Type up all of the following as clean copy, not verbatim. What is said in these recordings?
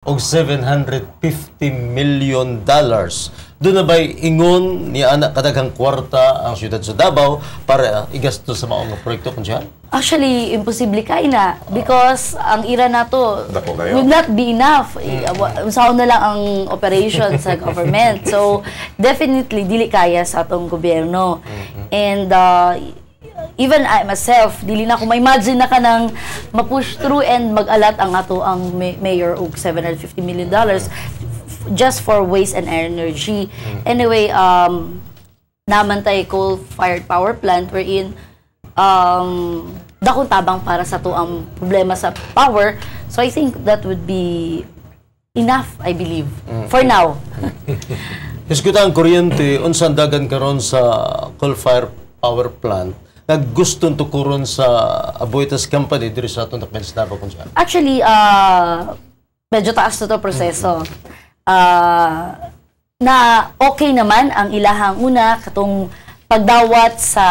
og $750 million. Doon na ba'y ingon ni anak kadaghang kwarta ang siyudad sa Davao para igasto sa maong proyekto kung siya? Actually, imposible kay na because ang ira na to will not be enough. Usaon na lang ang operation sa government. So, definitely, dili kaya sa atong gobyerno. And even I myself, dili na ko ma-imagine na ka nang ma-push through and mag-alat ang ato ang mayor og $750 million just for waste and energy. Anyway, naman tayo coal-fired power plant wherein dakong tabang para sa to ang problema sa power. So I think that would be enough, I believe, for now. Iskuta ang kuryente, unsan dagan karon sa coal-fired power plant naggusto tukuron sa Aboitiz Company diri sa atong Dakbayan kung siya? Actually, medyo taas to proseso. Na okay naman ang ilahang una katong pagdawat sa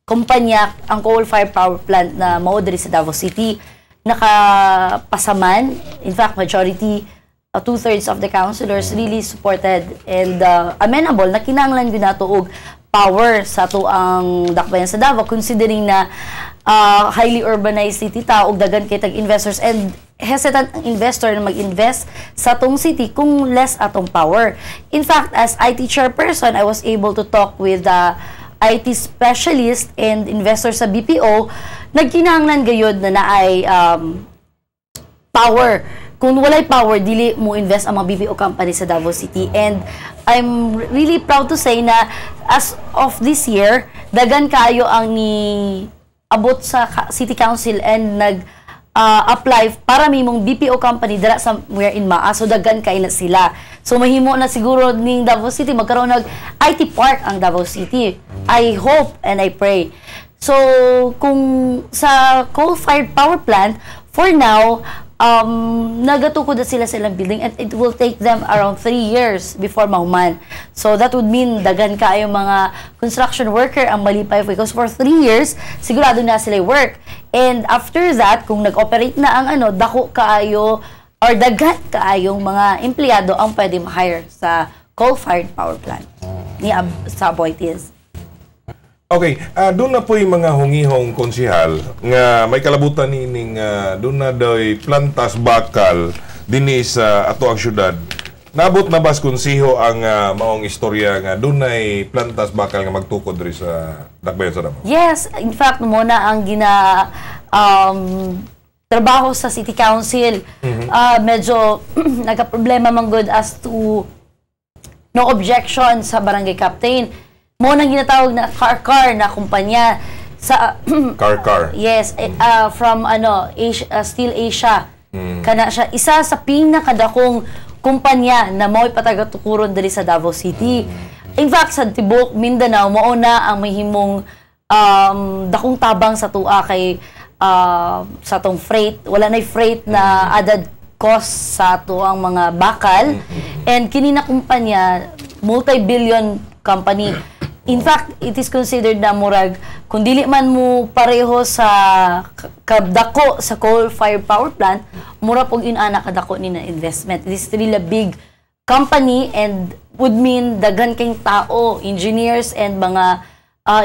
kumpanya ang coal-fired power plant na mao diri sa Davao City. Nakapasaman, in fact majority, 2/3 of the councilors really supported and amenable na kinahanglan gyud nato og power sa to ang Dakbayan sa Davao considering na highly urbanized city ta og daghan kay tag investors and hesitant ang investor na mag-invest sa tong city kung less atong power. In fact, as IT chairperson, I was able to talk with IT specialist and investor sa BPO, nagkinahanglan gayud na naay power. Kung walay power, dili mo invest ang mga BPO company sa Davao City. And I'm really proud to say na as of this year, dagan kaayo ang ni abot sa City Council and nag-apply para mimong BPO company dira somewhere in Maa. So dagan kay na sila. So mahimo na siguro ning Davao City, magkaroon ng IT park ang Davao City. I hope and I pray. So kung sa coal-fired power plant, for now, nagatukod na sila silang building and it will take them around 3 years before mahuman. So that would mean dagan kaayo mga construction worker ang malipay because for 3 years sigurado na sila work. And after that, kung nag-operate na ang dako kaayo or dagan kaayong mga empleyado ang pwede ma-hire sa coal-fired power plant sa Aboitiz. Okay, doon na po yung mga hungihong konsihal nga may kalabutan nining doon na do'y plantas bakal dinhi sa ato ang syudad. Nabot na bas konsiho ang maong istorya nga doon ay plantas bakal nga magtukod diri sa Dakbayan sa Davao? Yes, in fact muna ang trabaho sa City Council. Medyo nagka-problema man good as to no objection sa barangay captain. Mo nang ginatawag na car na kumpanya sa car. Yes, from Asia, Steel Asia. Kana siya isa sa pinakadakong kumpanya na mao'y patagatukuron diri sa Davao City. In fact, sa Tibok, Mindanao, mao na ang mahimong dakong tabang sa tua kay sa tong freight. Wala na freight na added cost sa tuang mga bakal. And kini na kumpanya, multi-billion company. In fact, it is considered na murag kung dili man mo pareho sa kadako sa coal-fired power plant, mura pog inana kadako ni na investment. It is really a big company and would mean daghan kay tao, engineers and mga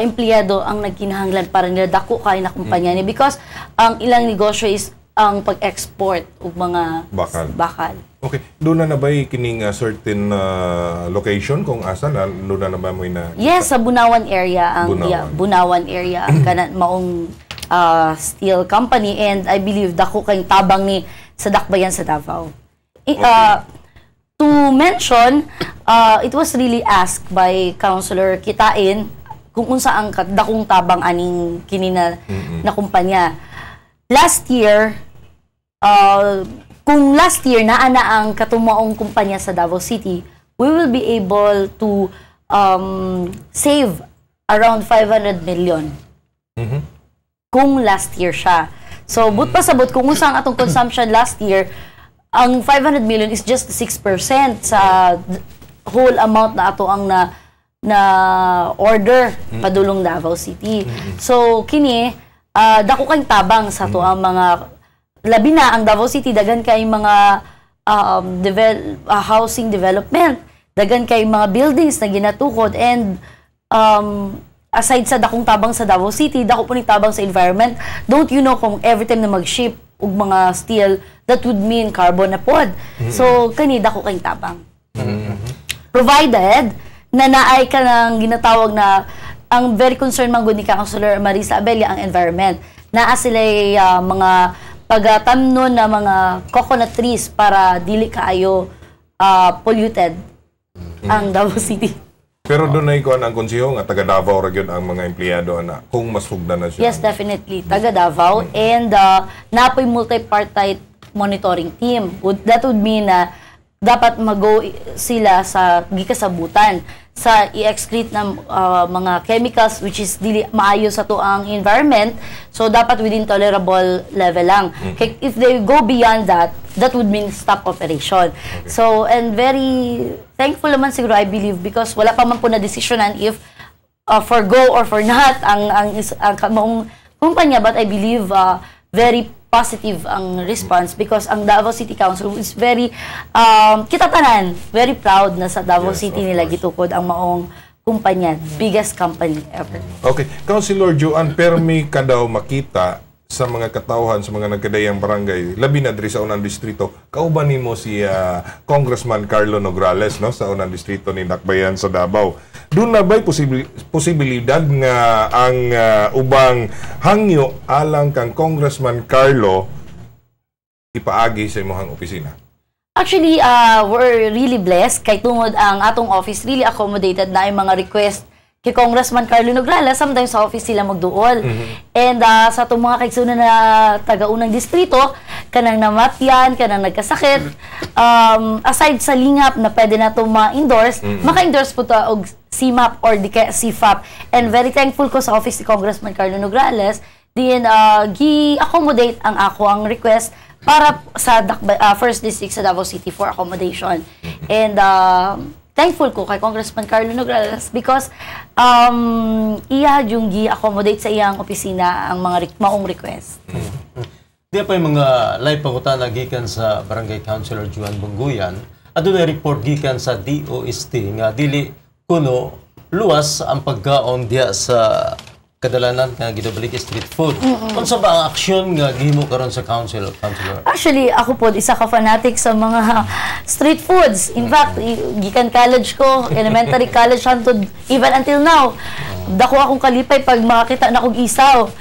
empleyado ang nagkinahanglan para nila dako kay na kumpanya ni because ang ilang negosyo is ang pag-export og mga bakal. Okay, doon na ba'y kining certain location kung asa na doon na ba mo ina? Yes, sa Bunawan area ang Bunawan area ang kanan maong steel company and I believe dako kay tabang ni sa Dakbayan sa Davao. To mention, it was really asked by Councilor Kitain kung unsa ang dakong tabang aning kini na kumpanya. Last year, kung last year naana ang katumaong kumpanya sa Davao City, we will be able to save around 500 million. Kung last year siya. So, but pasabot, kung usang atong consumption last year, ang 500 million is just 6% sa whole amount na ato ang na order padulong Davao City. So, kini, dako kang tabang sa to ang mga labi na ang Davao City dagan kay mga housing development. Dagan kay mga buildings na ginatukod, and aside sa dakong tabang sa Davao City, dako po ni tabang sa environment. Don't you know kung every time na mag-ship og mga steel, that would mean carbon na pod. So kani dako kay tabang. Provided na naay ka ng ginatawag na ang very concerned man gud ni Councilor Marisa Abella ang environment. Naa sila mga pagatamnon na mga coconut trees para dili kaayo polluted ang Davao City. Pero doon na ikuan ang konseho nga taga Davao ra gyud ang mga empleyado ana kung mas sugdan na siya. Yes, definitely. Taga Davao. And napoy multi-partite monitoring team. That would mean na dapat mag-go sila sa gikasabutan sa i-excrete ng mga chemicals which is dili maayo sa to ang environment. So dapat within tolerable level lang. If they go beyond that, that would mean stop operation. So, and very thankful naman siguro, I believe, because wala pa man po na desisyonan if for go or for not ang maong kumpanya, but I believe very positive ang response because ang Davao City Council is very kitatanan, very proud na sa Davao City nila gitukod ang maong kumpanya, biggest company ever. Okay, Councilor Joan, permi ka daw makita sa mga katauhan sa mga nagkadayang barangay, labi na diri sa unang distrito, kauban nimo si Congressman Carlo Nograles, no, sa unang distrito ni Dakbayan sa Davao. Doon na ba'y posibilidad nga ang ubang hangyo alang kang Congressman Carlo ipaagi sa imong opisina? Actually, we're really blessed kay tungod ang atong office really accommodated na yung mga request kay Congressman Carlo Nograles. Sometimes sa office sila magduol. And sa itong mga kaigsunan na taga-unang distrito, kanang namatyan, kanang nagkasakit, aside sa lingap na pwede na itong ma-endorse, maka-endorse po ito og CMAP or di kaya CFAP. And very thankful ko sa office ni Congressman Carlo Nograles, din gi-accommodate ang ako ang request para sa First District sa Davao City for accommodation. And thankful ko kay Congressman Carlo Nograles because iya yung gi-accommodate sa iyang opisina ang mga maong request. Di pa yung mga live pangutan na gikan sa Barangay Councilor Juan Bunguyan, adto na report gikan sa DOST nga dili kuno luwas ang pagkaon diya sa kadalanan nga gidabalik street food. Unsa ba ang aksyon nga gihimo karon sa councilor? Actually, ako po isa ka fanatic sa mga street foods. In fact, gikan college ko, elementary college hantod even until now. Dako akong kalipay pag makakita na kog isaw.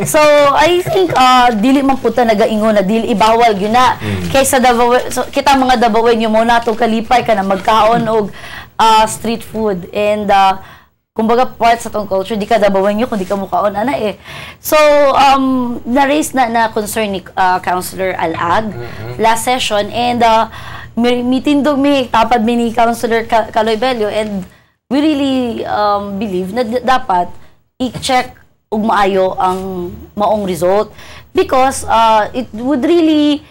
So, I think dili man puta nagaingon na dili ibawal gyud na. Kaysa Davao, so, kita mga Davaoen mo na to kalipay ka na magkaon og street food. And kumbaga part sa tong culture, di ka Davaoen nyo kung di ka mukhaon ana eh. So, na-raise na concern ni Councilor Alag last session, and mitindog mi tapad mi ni Councilor Caloy Bello, and we really believe na dapat i-check ug maayo ang maong result because it would really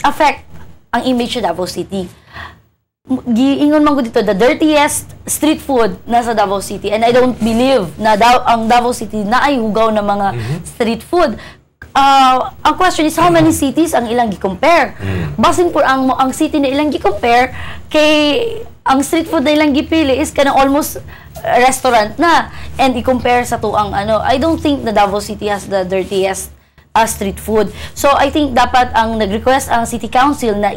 affect ang image sa Davao City. Giingon man ko dito, the dirtiest street food nasa Davao City, and I don't believe na ang Davao City na ay hugaw na mga street food. Ang question is, how many cities ang ilang gi-compare? Basin po ang city na ilang gi-compare, kay ang street food na ilang gipili is kanang almost restaurant na, and i-compare sa to ang ano. I don't think na Davao City has the dirtiest street food. So I think dapat ang nag-request ang City Council na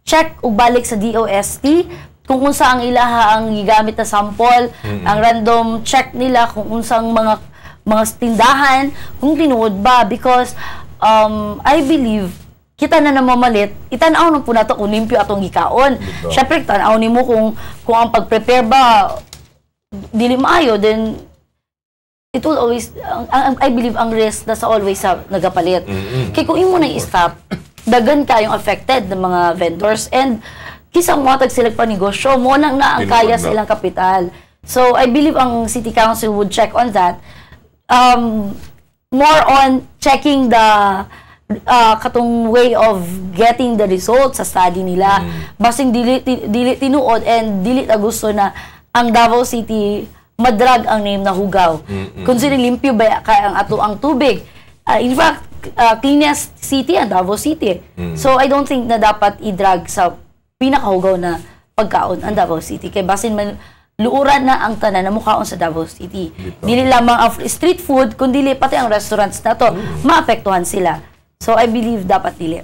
check o balik sa DOST kung unsa ang ilaha ang gigamit na sample, ang random check nila kung unsang mga tindahan, kung tinuod ba, because I believe kita na namamalit, itanaw na po nato kung limpyo atong gikaon. Syempre, tanaw nimo kung ang pag-prepare ba dili maayo, then it will always, I believe ang risk nasa always sa nagapalit. Kaya kung imo na i-stop, dagan kayong affected ng mga vendors, and kisang matag sila pa negosyo mo nang na ang kaya sa ilang kapital. So I believe ang City Council would check on that, more on checking the katong way of getting the results sa study nila. Basing dili tinuod and dili ta gusto na ang Davao City madrag ang name na hugaw. Kung sino limpyo ba kay ang ato ang tubig. In fact, cleanest city ang Davao City. So I don't think na dapat i-drag sa pinakahugaw na pagkaon ang Davao City. Kay basin man luuran na ang tanan na mukhaon sa Davao City. Dili lamang ang street food, kundi pati ang restaurants na to, maapektuhan sila. So I believe dapat dili.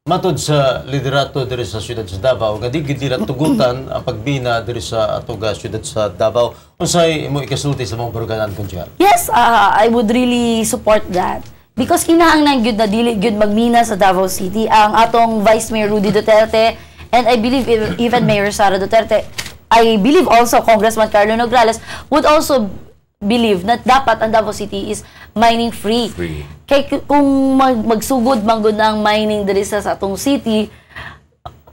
Matod sa liderato diri sa siyudad sa Davao, nga di gid nila tugutan ang pagbina diri sa atuga siyudad sa Davao. Unsay imo ikasulti sa mga baruganan konsyal? Yes, I would really support that. Because kinahanglan gyud na dili gyud magmina sa Davao City ang atong Vice Mayor Rudy Duterte, and I believe even Mayor Sara Duterte, I believe also Congressman Carlo Nograles would also believe na dapat ang Davao City is mining free. Kay kung magsugod manggod ng mining diri sa atong city,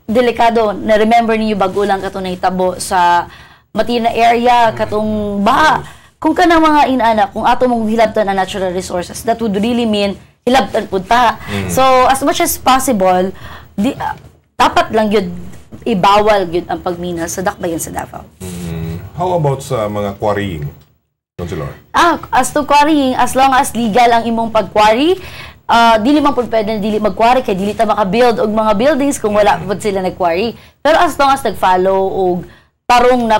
delikado. Na remember niyo bago lang katong nahitabo sa Matina area katong baha. Kung kanang mga inana, kung ato mong hilabtan ang natural resources, that would really mean hilabtan pud ta. So as much as possible, dapat lang yun ibawal yun ang pagmina sa dakbayan sa Davao. How about sa mga quarrying, Councilor? As to quarrying, as long as legal ang imong pag-quarry, dili man pud pwede na dili mag-quarry kay dili ta maka-build og mga buildings kung wala pud sila nag-quarry. Pero as long as nag-follow og tarong na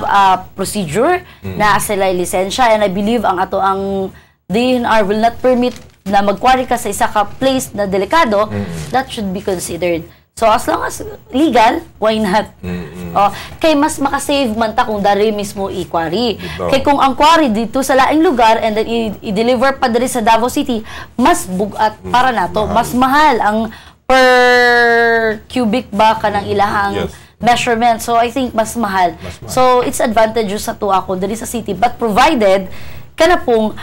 procedure na sila lisensya, and I believe ang ato ang DNR will not permit na mag-quarry ka sa isa ka place na delikado, that should be considered. So as long as legal, why not? Kay mas makasave man ta kung dari mismo i-quarry. Kay kung ang quarry dito sa laing lugar and then i-deliver pa diri sa Davao City, mas bugat para nato, mas mahal ang per cubic ba kanang ilahang measurement. So I think mas mahal. So it's advantageous sa tuwa ko diri sa city, but provided kana pong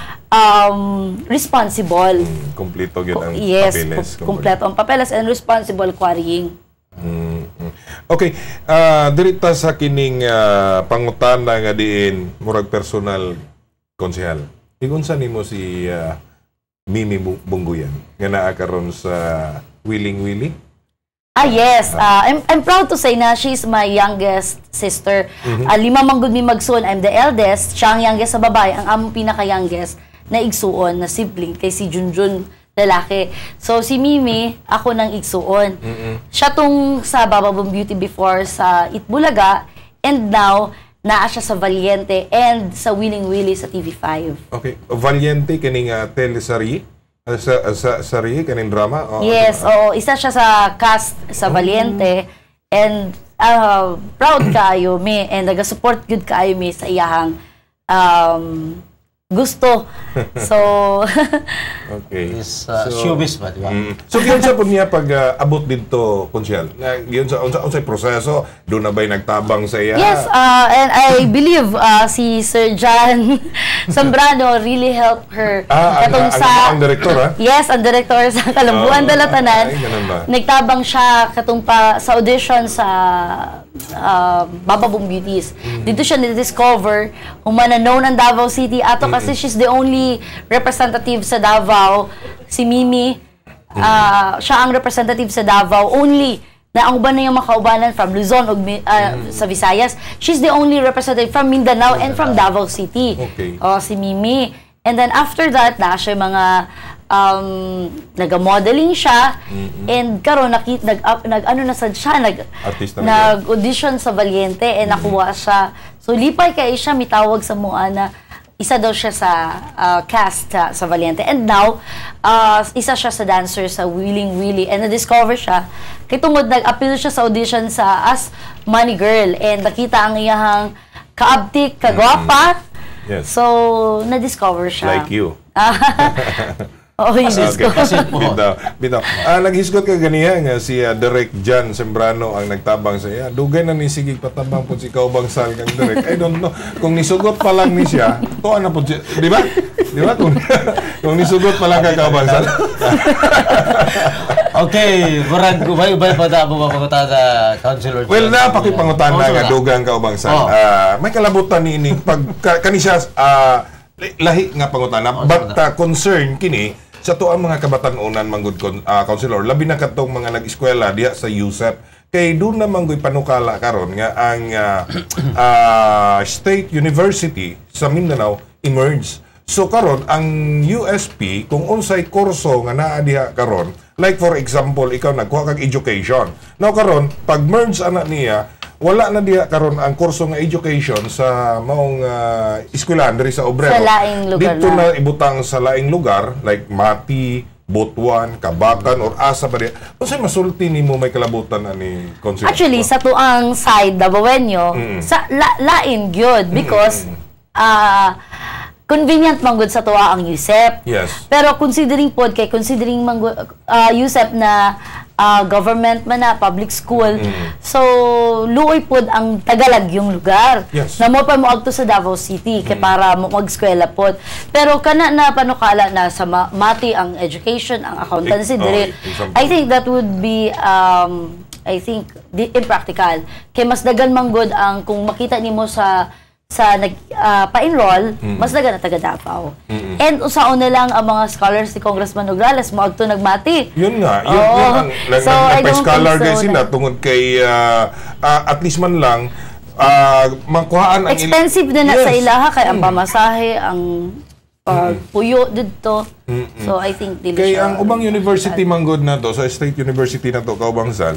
responsible. Kompleto yun ang papeles. Kompleto ang papeles and responsible quarrying. Okay, dirita sa kining pangutana nga diin murag personal konsehal. Igunsa nimo si Mimi Bungguyan nga naa karon sa Wiling Willy? Yes. I'm proud to say na she's my youngest sister. 5 manggod mi magsuon. I'm the eldest. Siya ang youngest sa babae. Ang among pinaka-youngest na igsuon, na sibling, kay si Junjun, lalaki. So, si Mimi, ako nang igsuon. Siya tong sa Bababong Beauty before sa Itbulaga, and now, naa siya sa Valiente and sa Wiling Willy sa TV5. Okay. Valiente, kaning teleserye? Sa kaning drama? Yes, oo. Isa siya sa cast sa Valiente. And proud kayo mi. And nag-support good kayo mi sa iyahang gusto. So, okay. Is showbiz ba, di ba? So, giyon sa po niya pag abot dito, Konsyal? Giyon sa unsay proseso, doon na ba'y nagtabang sa iya? Yes, and I believe si Sir John Zambrano really helped her. Ang direktor, ha? Yes, ang direktor sa Kalambuan Dalatanan. Nagtabang siya katong pa sa audition sa Bababong Beauties. Dito siya na-discover kung known ang Davao City. Ato kasi she's the only representative sa Davao. Si Mimi, siya ang representative sa Davao. Only na ang uban na yung makaubanan from Luzon o sa Visayas. She's the only representative from Mindanao and from Davao City. Okay. Si Mimi. And then after that, na siya mga nag-modeling siya, and karon nag-audition sa Valiente, and nakuha siya. So lipay kay siya, mitawag sa mua na isa daw siya sa cast sa Valiente. And now, isa siya sa dancer sa Wiling Willy, and na-discover siya. Kaya tungod nag-appeal siya sa audition sa As Money Girl, and nakita ang iyahang kaabtik, kagwapa. Yes. So, na-discover siya. Like you. Bitaw. Naghisgot ka ganiya nga si Direk John Zambrano ang nagtabang sa iya. Dugay na ni sigig patabang po si Kaubang Sal kang Direk. I don't know. Kung nisugot pa lang ni siya, to na po siya. Di ba? Di ba? Kung nisugot pa lang kang Kaubang Sal. Okay, murag ubay pa da mo mapakutada, Councilor. Well, napakipangutan na nga dugang Kaubang Sal. May kalabutan ni ining pag kanisya lahi nga pangutana, but concern kini sa tuang mga kabatan-unan manggod Councilor, labi na katong mga nag-eskwela diha sa USEP, kay doon na manggoy panukala karon nga ang State University sa Mindanao emerge. So karon ang USP kung unsay kurso nga naa diha karon, like for example, ikaw nagkuha kag education. Now karon pag merge ana niya, wala na diha karon ang kurso nga education sa maong eskwelahan diri sa Obrero. Sa laing lugar Dito na ibutang sa laing lugar like Mati, Butuan, Kabakan, or asa pa diya. Unsay masulti nimo may kalabutan ani concept? Actually, sa tuang side, Davaoenyo, sa lain gyud because convenient man gud sa tuwa ang USEP. Yes. Pero considering man gud, USEP na government man na public school. So luoy pod ang Tagalog yung lugar. Yes. Na mo pa mo agto sa Davao City kay para mo mag-eskwela pod. Pero kana na panukala na sa Mati ang education, ang accountancy dire. I think that would be impractical. Kay mas dagan man gud ang kung makita nimo sa pa-enroll, mas dagan na taga Davao. And usaon na lang ang mga scholars ni Congressman Nograles mo agto nagmati. Yun nga, yun ang So, I don't nagpa-scholar think guys so sila tungod kay at least man lang makuhaan ang expensive na sa Yes. ilaha kay ang pamasahe, ang puyo dito. So I think dili Kay siya. ang ubang university manggod na to, sa state university na to, Kaubang Sal,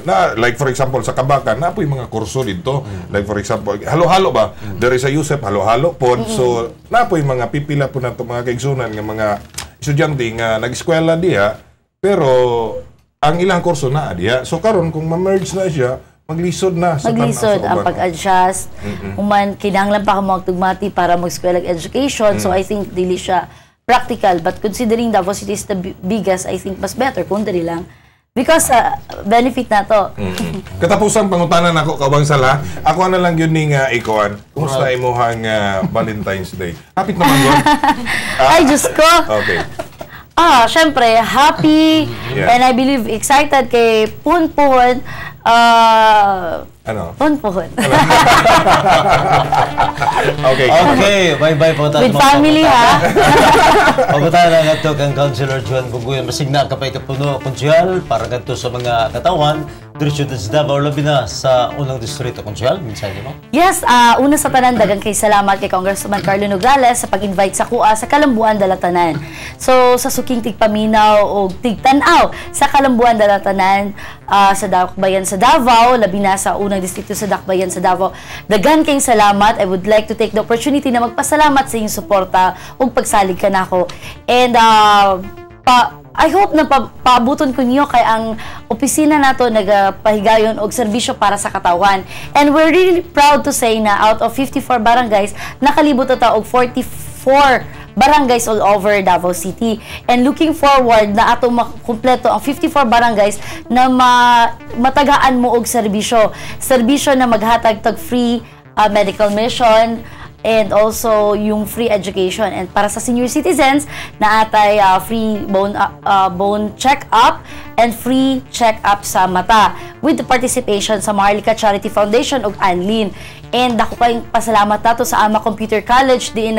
na like for example sa Kabakan, na po yung mga kurso dito. Like for example, halo-halo ba? There is a USEP, halo-halo po. So, na po yung mga pipila po na to, mga kaigsunan, ng mga estudyante nga nag-eskwela diya, pero ang ilang kurso na diya. So karon kung ma-merge na siya, maglisod na sa Maglisod ang uban. pag-adjust. Human, kinahanglan pa ka magtugmati para mag-eskwela education. So I think dili siya practical. But considering Davao City is the biggest, I think mas better kung dili lang. Because benefit na to. Katapusan pangutanan ako Kaubang Sala. Ako na lang yun ning ikuan. Kumusta imuhang Valentine's Day? Hapit naman yun. Ay, Diyos ko! Okay. Syempre, happy Yeah. and I believe excited kay Punpun. Ano? Punpun. Okay. Okay, bye-bye po tayo. With family, ha? Pagkatayan na nga ito kang Councilor Juan Bunguyan. Masigna kapay kapuno, konsyal, para ganito sa mga katawan. Diretso din sa Davao, labi na sa unang distrito. Konsyal, minsan mo? Yes, una sa tanan, dagang kay salamat kay Congressman Carlo Nograles sa pag-invite sa KUA sa Kalambuan Dalatanan. So, sa suking tigpaminaw o tigtanaw sa Kalambuan Dalatanan sa Dakbayan sa Davao, labi na sa unang distrito sa Dakbayan sa Davao. Dagan kayong salamat. I would like to take the opportunity na magpasalamat sa inyong suporta ug pagsalig ka na ako. And I hope na paabuton ko niyo kay ang opisina nato nagapahigayon og serbisyo para sa katawan. And we're really proud to say na out of 54 barangays, nakalibot ta og 44 barangays all over Davao City. And looking forward na atong makumpleto ang 54 barangays na matagaan mo og serbisyo. Serbisyo na maghatag tag free medical mission, and also yung free education. And para sa senior citizens, na atay free bone check-up and free check-up sa mata with the participation sa Maharlika Charity Foundation ug Anlin. And ako kayong pasalamat nato sa Ama Computer College diin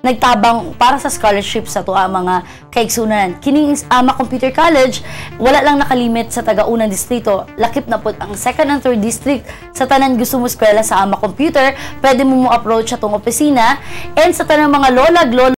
nagtabang para sa scholarship sa tuwa mga kaigsunan. Kining Ama Computer College, wala lang nakalimit sa taga-unang distrito. Lakip na po ang 2nd and 3rd district. Sa tanan gusto mo eskwela sa Ama Computer, pwede mo approach sa tong opisina. And sa tanan mga lola,